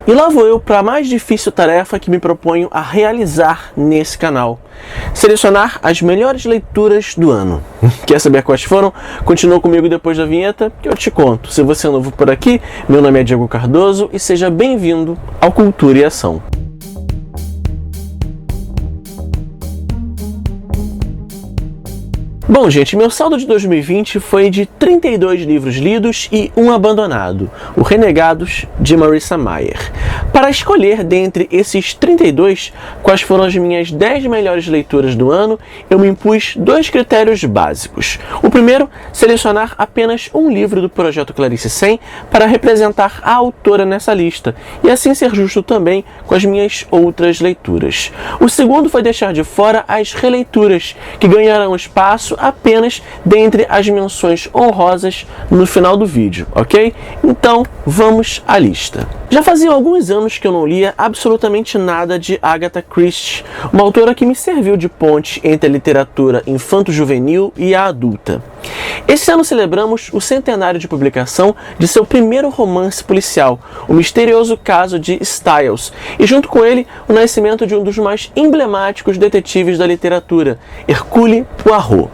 E lá vou eu para a mais difícil tarefa que me proponho a realizar nesse canal. Selecionar as melhores leituras do ano. Quer saber quais foram? Continua comigo depois da vinheta que eu te conto. Se você é novo por aqui, meu nome é Diego Cardoso e seja bem-vindo ao Cultura e Ação. Bom, gente, meu saldo de 2020 foi de 32 livros lidos e um abandonado, o Renegados, de Marissa Meyer. Para escolher dentre esses 32 quais foram as minhas 10 melhores leituras do ano, eu me impus dois critérios básicos. O primeiro, selecionar apenas um livro do Projeto Clarice 100 para representar a autora nessa lista, e assim ser justo também com as minhas outras leituras. O segundo foi deixar de fora as releituras, que ganharão espaço apenas dentre as menções honrosas no final do vídeo, ok? Então, vamos à lista. Já faziam alguns anos que eu não lia absolutamente nada de Agatha Christie, uma autora que me serviu de ponte entre a literatura infanto-juvenil e a adulta. Esse ano celebramos o centenário de publicação de seu primeiro romance policial, O Misterioso Caso de Styles, e junto com ele o nascimento de um dos mais emblemáticos detetives da literatura, Hercule Poirot.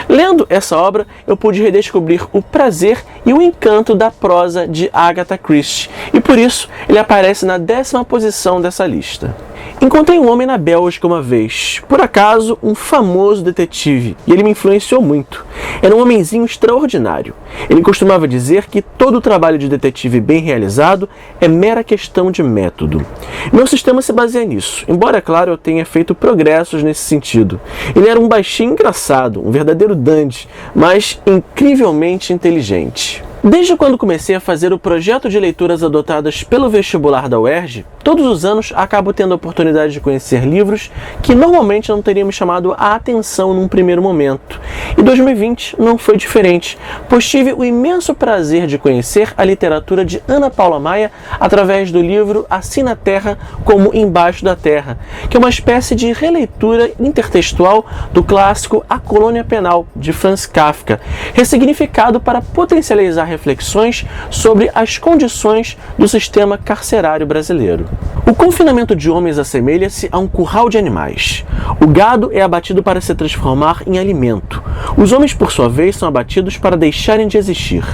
Lendo essa obra, eu pude redescobrir o prazer e o encanto da prosa de Agatha Christie, e por isso ele aparece na 10ª posição dessa lista. Encontrei um homem na Bélgica uma vez, por acaso um famoso detetive, e ele me influenciou muito. Era um homenzinho extraordinário. Ele costumava dizer que todo o trabalho de detetive bem realizado é mera questão de método. Meu sistema se baseia nisso, embora, é claro, eu tenha feito progressos nesse sentido. Ele era um baixinho engraçado, um verdadeiro dandy, mas incrivelmente inteligente. Desde quando comecei a fazer o projeto de leituras adotadas pelo vestibular da UERJ, todos os anos acabo tendo a oportunidade de conhecer livros que normalmente não teriam me chamado a atenção num primeiro momento. E 2020 não foi diferente, pois tive o imenso prazer de conhecer a literatura de Ana Paula Maia através do livro Assim na Terra como Embaixo da Terra, que é uma espécie de releitura intertextual do clássico A Colônia Penal, de Franz Kafka, ressignificado para potencializar reflexões sobre as condições do sistema carcerário brasileiro. O confinamento de homens assemelha-se a um curral de animais. O gado é abatido para se transformar em alimento. Os homens, por sua vez, são abatidos para deixarem de existir.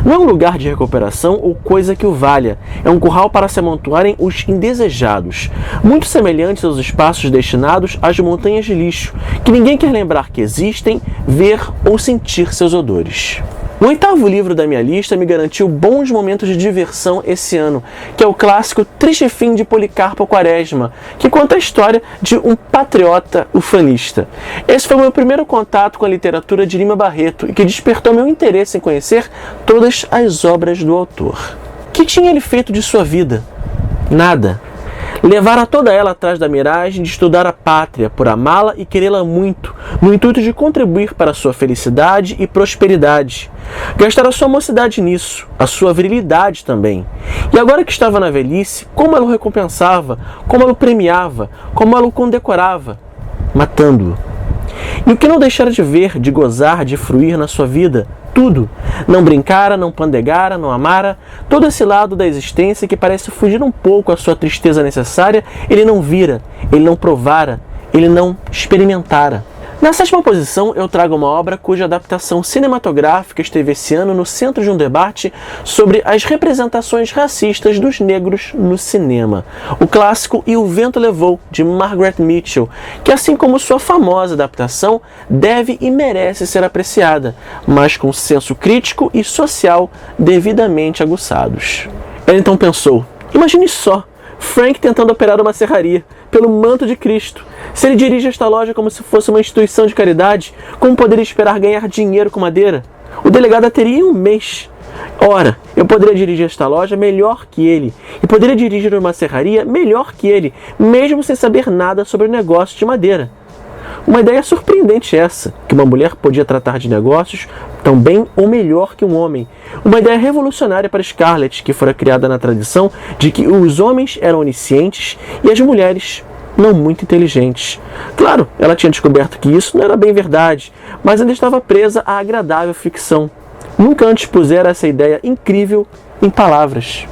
Não é um lugar de recuperação ou coisa que o valha. É um curral para se amontoarem os indesejados, muito semelhantes aos espaços destinados às montanhas de lixo, que ninguém quer lembrar que existem, ver ou sentir seus odores. O 8º livro da minha lista me garantiu bons momentos de diversão esse ano, que é o clássico Triste Fim de Policarpo Quaresma, que conta a história de um patriota ufanista. Esse foi o meu primeiro contato com a literatura de Lima Barreto e que despertou meu interesse em conhecer todas as obras do autor. O que tinha ele feito de sua vida? Nada. Levara toda ela atrás da miragem de estudar a pátria, por amá-la e querê-la muito, no intuito de contribuir para a sua felicidade e prosperidade. Gastara sua mocidade nisso, a sua virilidade também. E agora que estava na velhice, como ela o recompensava, como ela o premiava, como ela o condecorava, matando-o. E o que não deixara de ver, de gozar, de fruir na sua vida? Tudo. Não brincara, não pandegara, não amara. Todo esse lado da existência que parece fugir um pouco à sua tristeza necessária, ele não vira, ele não provara, ele não experimentara. Na 7ª posição, eu trago uma obra cuja adaptação cinematográfica esteve esse ano no centro de um debate sobre as representações racistas dos negros no cinema. O clássico E o Vento Levou, de Margaret Mitchell, que, assim como sua famosa adaptação, deve e merece ser apreciada, mas com senso crítico e social devidamente aguçados. Ela então pensou, imagine só, Frank tentando operar uma serraria, pelo manto de Cristo. Se ele dirige esta loja como se fosse uma instituição de caridade, como poderia esperar ganhar dinheiro com madeira? O delegado a teria em um mês. Ora, eu poderia dirigir esta loja melhor que ele, e poderia dirigir uma serraria melhor que ele, mesmo sem saber nada sobre o negócio de madeira. Uma ideia surpreendente essa, que uma mulher podia tratar de negócios tão bem ou melhor que um homem. Uma ideia revolucionária para Scarlett, que fora criada na tradição de que os homens eram oniscientes e as mulheres não muito inteligentes. Claro, ela tinha descoberto que isso não era bem verdade, mas ainda estava presa à agradável ficção. Nunca antes pusera essa ideia incrível em palavras.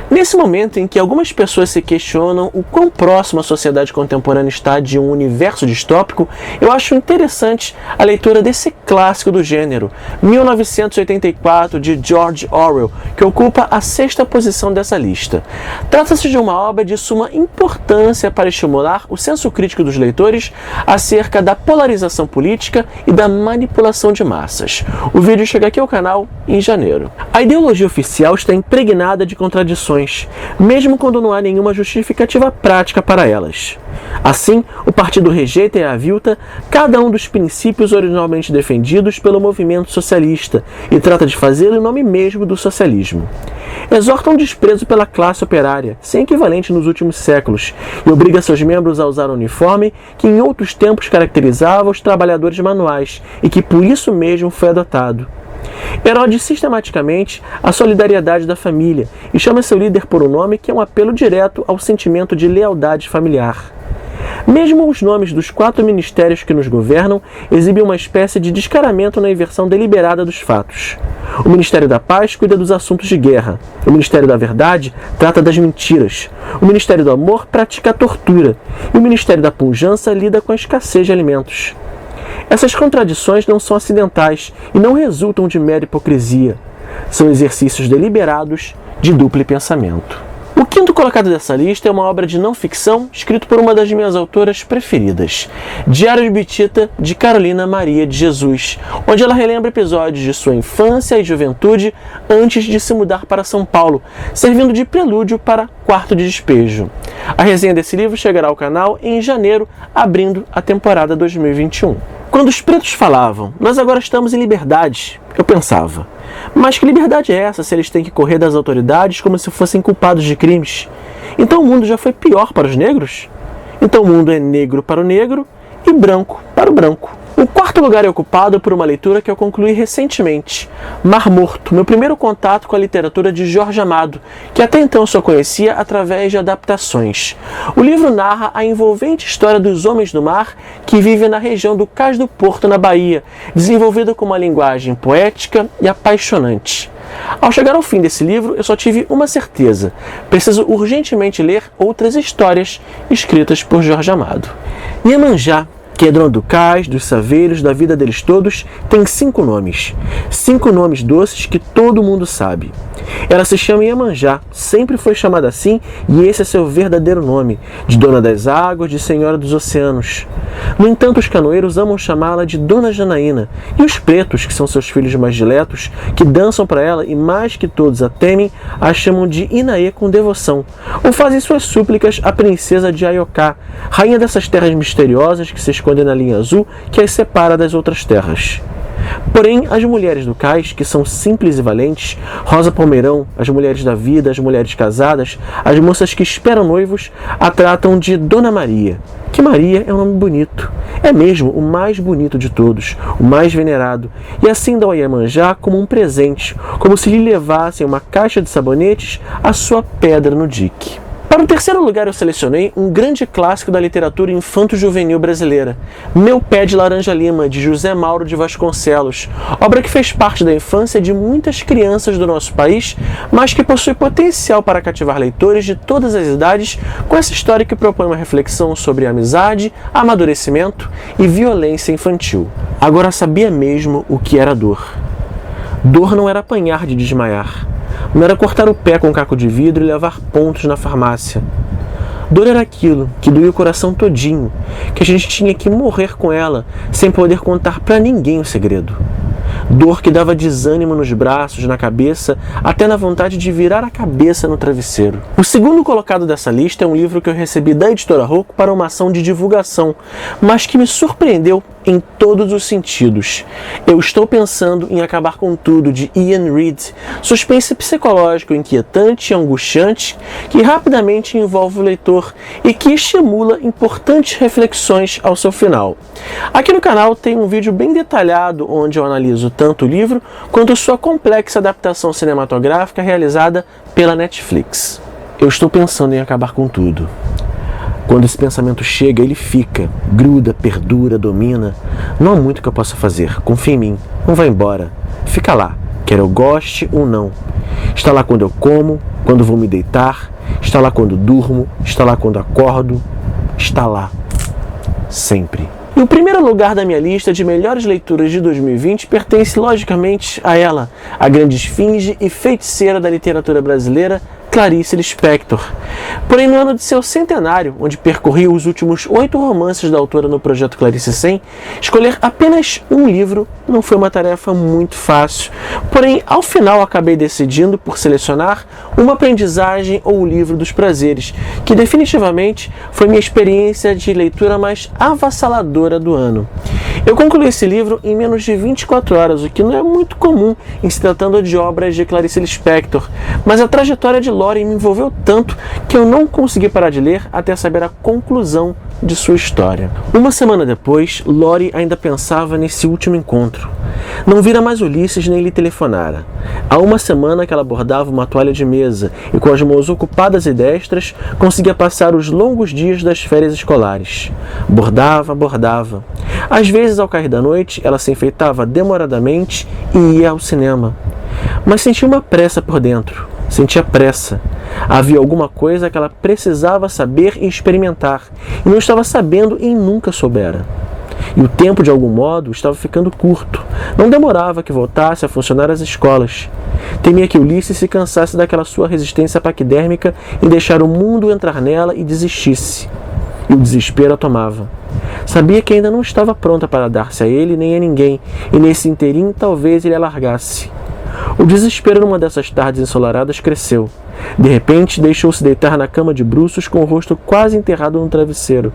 Nesse momento em que algumas pessoas se questionam o quão próximo a sociedade contemporânea está de um universo distópico, eu acho interessante a leitura desse clássico do gênero, 1984, de George Orwell, que ocupa a 6ª posição dessa lista. Trata-se de uma obra de suma importância para estimular o senso crítico dos leitores acerca da polarização política e da manipulação de massas. O vídeo chega aqui ao canal em janeiro. A ideologia oficial está impregnada de contradições, mesmo quando não há nenhuma justificativa prática para elas. Assim, o partido rejeita e avilta cada um dos princípios originalmente defendidos pelo movimento socialista e trata de fazê-lo em nome mesmo do socialismo. Exorta um desprezo pela classe operária, sem equivalente nos últimos séculos, e obriga seus membros a usar um uniforme que em outros tempos caracterizava os trabalhadores manuais e que por isso mesmo foi adotado. Erode sistematicamente a solidariedade da família e chama seu líder por um nome que é um apelo direto ao sentimento de lealdade familiar. Mesmo os nomes dos 4 ministérios que nos governam exibem uma espécie de descaramento na inversão deliberada dos fatos. O Ministério da Paz cuida dos assuntos de guerra. O Ministério da Verdade trata das mentiras. O Ministério do Amor pratica a tortura. E o Ministério da Pujança lida com a escassez de alimentos. Essas contradições não são acidentais e não resultam de mera hipocrisia. São exercícios deliberados de duplo pensamento. O 5º colocado dessa lista é uma obra de não-ficção escrito por uma das minhas autoras preferidas, Diário de Bitita, de Carolina Maria de Jesus, onde ela relembra episódios de sua infância e juventude antes de se mudar para São Paulo, servindo de prelúdio para Quarto de Despejo. A resenha desse livro chegará ao canal em janeiro, abrindo a temporada 2021. Quando os pretos falavam, nós agora estamos em liberdade, eu pensava, mas que liberdade é essa se eles têm que correr das autoridades como se fossem culpados de crimes? Então o mundo já foi pior para os negros? Então o mundo é negro para o negro e branco para o branco. O 4º lugar é ocupado por uma leitura que eu concluí recentemente, Mar Morto, meu primeiro contato com a literatura de Jorge Amado, que até então só conhecia através de adaptações. O livro narra a envolvente história dos homens do mar que vivem na região do Cais do Porto, na Bahia, desenvolvida com uma linguagem poética e apaixonante. Ao chegar ao fim desse livro, eu só tive uma certeza: preciso urgentemente ler outras histórias escritas por Jorge Amado. Iemanjá, que é dona do cais, dos saveiros, da vida deles todos, tem 5 nomes. 5 nomes doces que todo mundo sabe. Ela se chama Iemanjá, sempre foi chamada assim e esse é seu verdadeiro nome, de Dona das Águas, de Senhora dos Oceanos. No entanto, os canoeiros amam chamá-la de Dona Janaína, e os pretos, que são seus filhos mais diletos, que dançam para ela e mais que todos a temem, a chamam de Inaê com devoção, ou fazem suas súplicas à princesa de Aioká, rainha dessas terras misteriosas que se escondem na linha azul que as separa das outras terras. Porém, as mulheres do cais, que são simples e valentes, Rosa Palmeirão, as mulheres da vida, as mulheres casadas, as moças que esperam noivos, a tratam de Dona Maria, que Maria é um nome bonito. É mesmo o mais bonito de todos, o mais venerado, e assim dão a Iemanjá como um presente, como se lhe levassem uma caixa de sabonetes a sua pedra no dique. Para o 3º lugar eu selecionei um grande clássico da literatura infanto-juvenil brasileira, Meu Pé de Laranja Lima, de José Mauro de Vasconcelos, obra que fez parte da infância de muitas crianças do nosso país, mas que possui potencial para cativar leitores de todas as idades com essa história que propõe uma reflexão sobre amizade, amadurecimento e violência infantil. Agora sabia mesmo o que era dor. Dor não era apanhar de desmaiar. Não era cortar o pé com um caco de vidro e levar pontos na farmácia. Dor era aquilo que doía o coração todinho, que a gente tinha que morrer com ela, sem poder contar pra ninguém o segredo. Dor que dava desânimo nos braços, na cabeça, até na vontade de virar a cabeça no travesseiro. O 2º colocado dessa lista é um livro que eu recebi da editora Rocco para uma ação de divulgação, mas que me surpreendeu em todos os sentidos. Eu estou pensando em acabar com tudo, de Ian Reid, suspense psicológico inquietante e angustiante que rapidamente envolve o leitor e que estimula importantes reflexões ao seu final. Aqui no canal tem um vídeo bem detalhado onde eu analiso tanto o livro quanto sua complexa adaptação cinematográfica realizada pela Netflix. Eu estou pensando em acabar com tudo. Quando esse pensamento chega, ele fica, gruda, perdura, domina. Não há muito que eu possa fazer, confia em mim, não vai embora, fica lá, quer eu goste ou não. Está lá quando eu como, quando vou me deitar, está lá quando durmo, está lá quando acordo, está lá, sempre. E o primeiro lugar da minha lista de melhores leituras de 2020 pertence logicamente a ela, a grande esfinge e feiticeira da literatura brasileira, Clarice Lispector. Porém, no ano de seu centenário, onde percorri os últimos 8 romances da autora no projeto Clarice 100, escolher apenas um livro não foi uma tarefa muito fácil. Porém, ao final acabei decidindo por selecionar Uma Aprendizagem ou O Livro dos Prazeres, que definitivamente foi minha experiência de leitura mais avassaladora do ano. Eu concluí esse livro em menos de 24 horas, o que não é muito comum em se tratando de obras de Clarice Lispector, mas a trajetória de Lori me envolveu tanto que eu não consegui parar de ler até saber a conclusão de sua história. Uma semana depois, Lori ainda pensava nesse último encontro. Não vira mais Ulisses nem lhe telefonara. Há uma semana que ela bordava uma toalha de mesa e com as mãos ocupadas e destras conseguia passar os longos dias das férias escolares. Bordava, bordava. Às vezes, ao cair da noite, ela se enfeitava demoradamente e ia ao cinema. Mas sentia uma pressa por dentro. Sentia pressa. Havia alguma coisa que ela precisava saber e experimentar, e não estava sabendo e nunca soubera. E o tempo, de algum modo, estava ficando curto. Não demorava que voltasse a funcionar as escolas. Temia que Ulisses se cansasse daquela sua resistência paquidérmica em deixar o mundo entrar nela e desistisse. E o desespero a tomava. Sabia que ainda não estava pronta para dar-se a ele nem a ninguém, e nesse inteirinho talvez ele a largasse. O desespero numa dessas tardes ensolaradas cresceu. De repente, deixou-se deitar na cama de bruços com o rosto quase enterrado no travesseiro.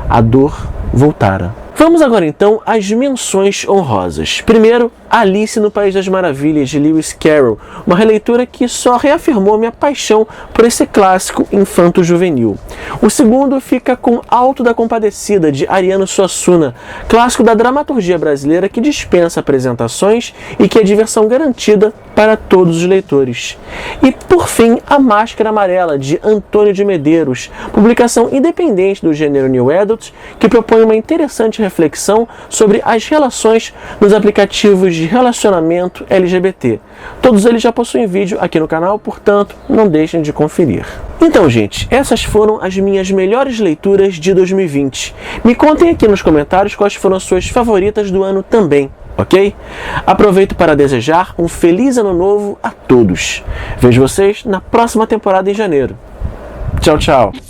A dor voltara. Vamos agora então às menções honrosas. Primeiro, Alice no País das Maravilhas, de Lewis Carroll, uma releitura que só reafirmou minha paixão por esse clássico infanto-juvenil. O segundo fica com Alto da Compadecida, de Ariano Suassuna, clássico da dramaturgia brasileira que dispensa apresentações e que é diversão garantida para todos os leitores. E, por fim, A Máscara Amarela, de Antônio de Medeiros, publicação independente do gênero New Adult, que propõe uma interessante reflexão sobre as relações nos aplicativos de relacionamento LGBT. Todos eles já possuem vídeo aqui no canal, portanto, não deixem de conferir. Então, gente, essas foram as minhas melhores leituras de 2020. Me contem aqui nos comentários quais foram as suas favoritas do ano também, ok? Aproveito para desejar um feliz ano novo a todos. Vejo vocês na próxima temporada em janeiro. Tchau, tchau!